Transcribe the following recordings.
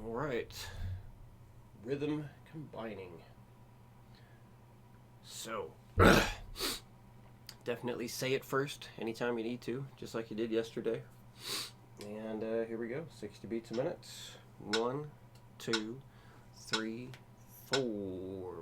Alright, rhythm combining. So, definitely say it first anytime you need to, just like you did yesterday. And here we go, 60 beats a minute. 1, 2, 3, 4.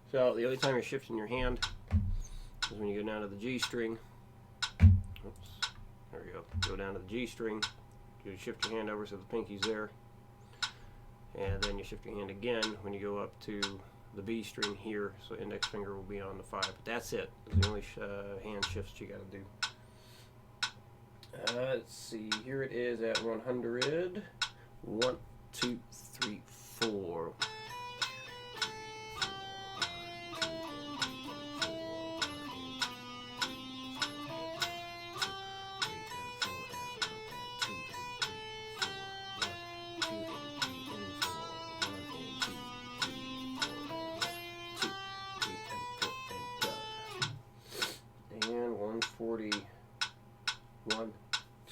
So the only time you're shifting your hand is when you go down to the G string. Oops, there we go. Go down to the G string. You shift your hand over so the pinky's there, and then you shift your hand again when you go up to the B string here. So index finger will be on the 5. But that's it. That's the only hand shifts you got to do. Let's see. Here it is at 100. 1, 2, 3, 4. And 140. 1,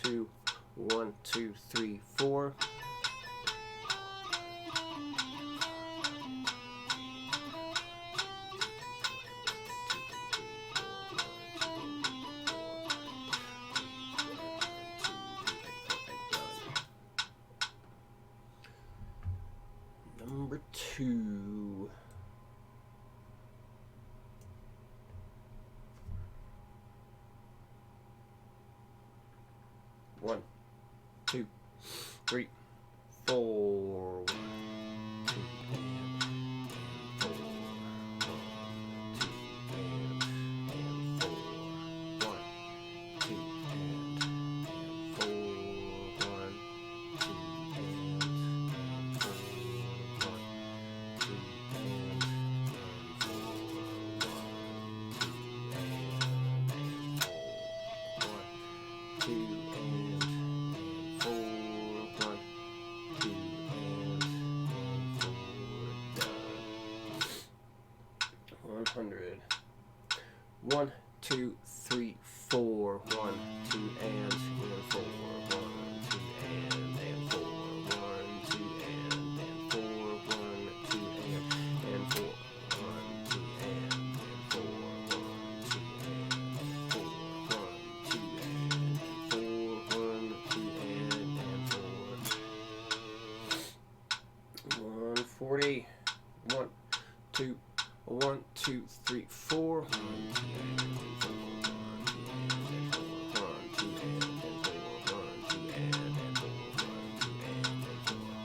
2, 1, 2, 3, 4. Number 2. One, 2, 3, 4. 1, 2, and 4. 1, 2, and 4. 1, 2, and 4. 1, 2, and 4. 1, 2, and 4. 1, 2, and 4. 1, 2, and 4. 1, 2, and 4. Done. 100. 1, 2, 3, 4. 1, 2, and 4. 1, 2, and 4. 1, 2, and 4. 1, 2, and 4. 1, 2, and 4. 1, 2, and 4. 1, 2, and 4. 1, 2, and 4. 140. 1, 2, 1, 2, 3, 4. 1, 2, and 4. 1, 2, and 4. 1, 2, and 4. 1, 2, and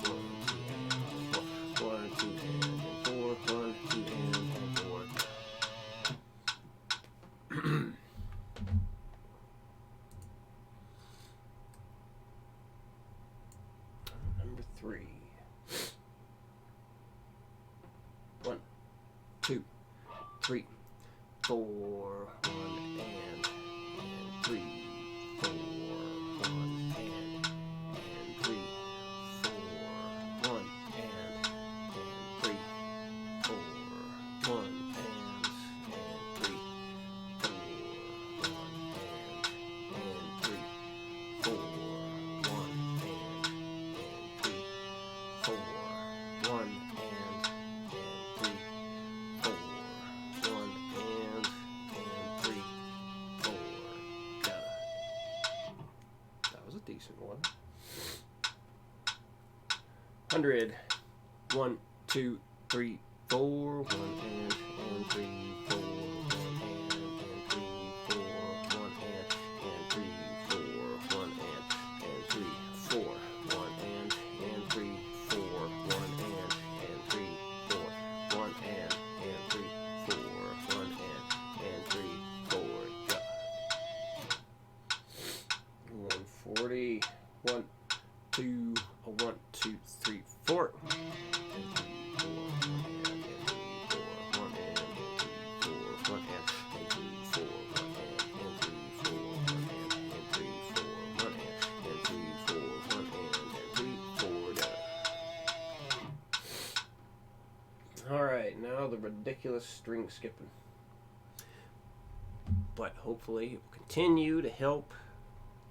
4. 1, 2, and 4. 1, 2, and 4. 1, 2, and 4. Number 3. 1, 2, 3, 4. 1 and 3, 4. 1 and 3, 4. 1 and 3, 4. 1 and 3, 4. 1 and 3, 4. 1 and 3, 4. 1 and 3, 4. 1 and 3, 4. Got it. That was a decent one. 100. 1, 2, 3, 4. 1 and 3, 4. 1 and 3, 4. 1 and 3, 4. 1 and 3, 4. 1 and 3, 4. 1 and 3, 4. 1 and 3, 4. 1 and 3, 4. Go. 140. 1, 2, 1, 2, 3, 4. And 3, 4, 1 and 3, 4, 1 and 3, 4, 1 and 3, 4, 1 and 3, 4, 1 and 3, 4, 1 and 3, 4, done. Alright, now the ridiculous string skipping. But hopefully it will continue to help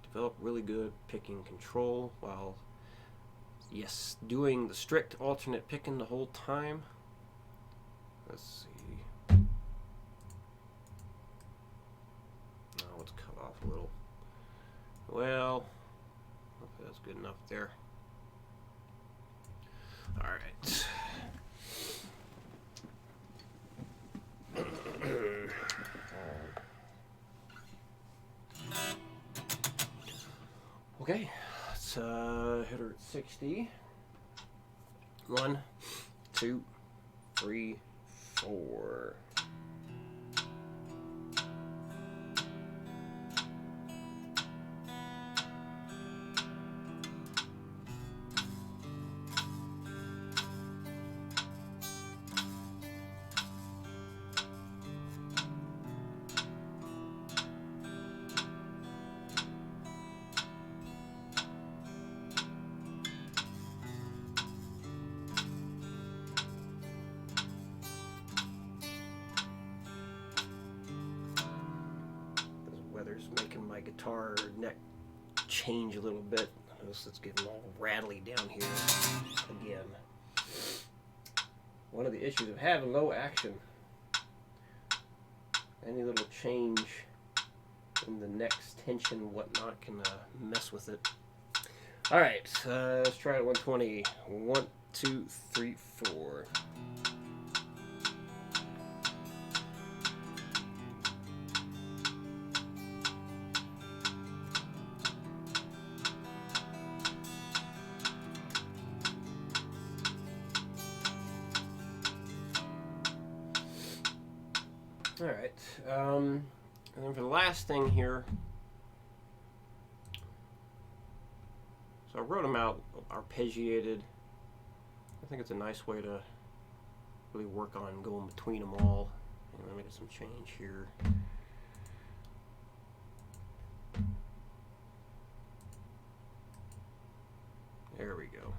develop really good picking control while, yes, doing the strict alternate picking the whole time. Let's see. Oh, let's cut off a little. Well, hopefully that's good enough there. All right. Okay, let's hit her at 60. 1, 2, 3, 4. Weather's making my guitar neck change a little bit. Notice it's getting all rattly down here again. One of the issues of having low action, any little change in the neck's tension and whatnot can mess with it. Alright, let's try it at 120. 1, 2, 3, 4. Alright, and then for the last thing here, so I wrote them out arpeggiated. I think it's a nice way to really work on going between them all. And let me get some change here. There we go.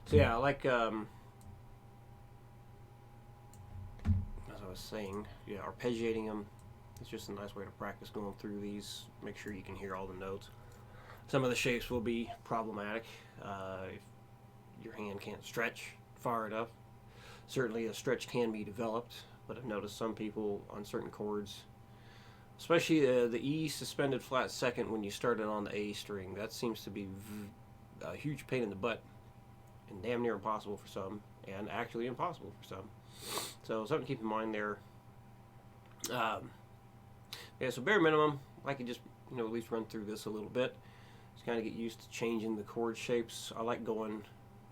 So yeah, I like, as I was saying, yeah, arpeggiating them. It's just a nice way to practice going through these. Make sure you can hear all the notes. Some of the shapes will be problematic if your hand can't stretch far enough. Certainly a stretch can be developed, but I've noticed some people on certain chords, especially the E suspended flat second when you start it on the A string, that seems to be a huge pain in the butt and damn near impossible for some, and actually impossible for some. So something to keep in mind there. Yeah, so bare minimum, I could just at least run through this a little bit. Just kind of get used to changing the chord shapes. I like going,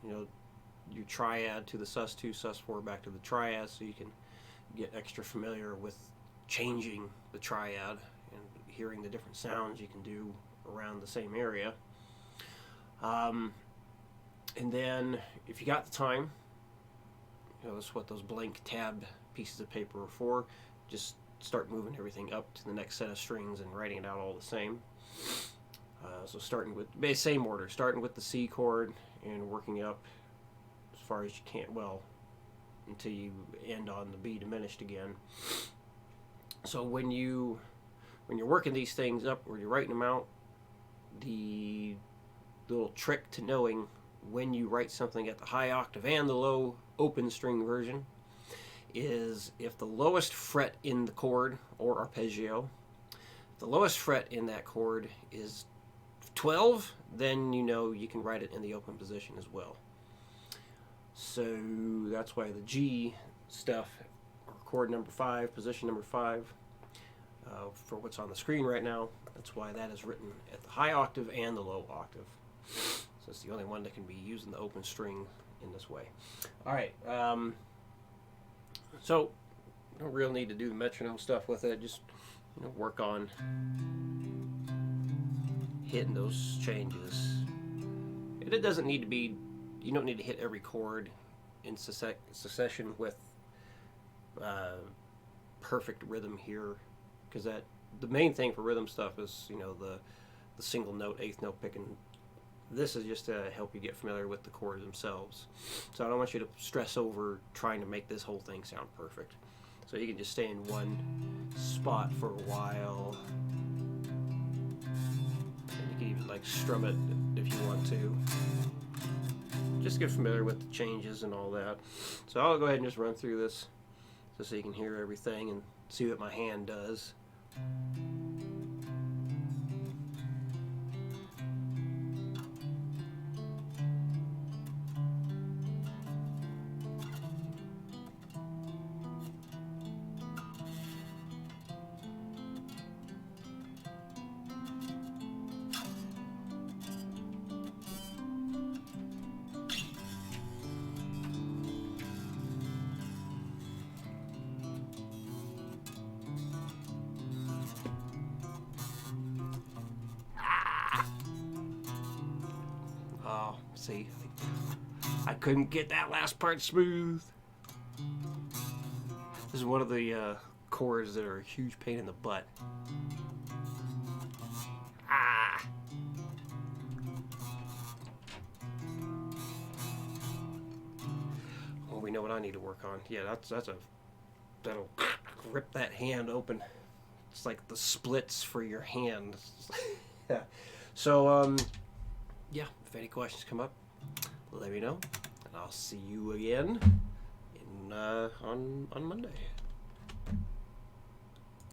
your triad to the sus2, sus4 back to the triad, so you can get extra familiar with changing the triad and hearing the different sounds you can do around the same area. And then if you got the time, that's what those blank tab pieces of paper are for. Just start moving everything up to the next set of strings and writing it out all the same. So starting with same order, starting with the C chord and working up as far as you can, well, until you end on the B diminished again. So when you're working these things up or you're writing them out, the little trick to knowing when you write something at the high octave and the low open string version is if the lowest fret in the chord or arpeggio, if the lowest fret in that chord is 12, then you can write it in the open position as well. So that's why the G stuff, or chord number 5, position number 5, for what's on the screen right now, that's why that is written at the high octave and the low octave. So it's the only one that can be used in the open string in this way. Alright, so don't really need to do the metronome stuff with it, just work on hitting those changes. And it doesn't need to be, you don't need to hit every chord in succession with perfect rhythm here, because that the main thing for rhythm stuff is, you know, the single note, eighth note picking. This is just to help you get familiar with the chords themselves. So I don't want you to stress over trying to make this whole thing sound perfect. So you can just stay in one spot for a while. And you can even like strum it if you want to. Just get familiar with the changes and all that. So I'll go ahead and just run through this just so you can hear everything and see what my hand does. Oh, see, I couldn't get that last part smooth. This is one of the chords that are a huge pain in the butt. Ah! Well, we know what I need to work on. Yeah, that'll rip that hand open. It's like the splits for your hand. Yeah. So, yeah, if any questions come up, let me know, and I'll see you again on Monday.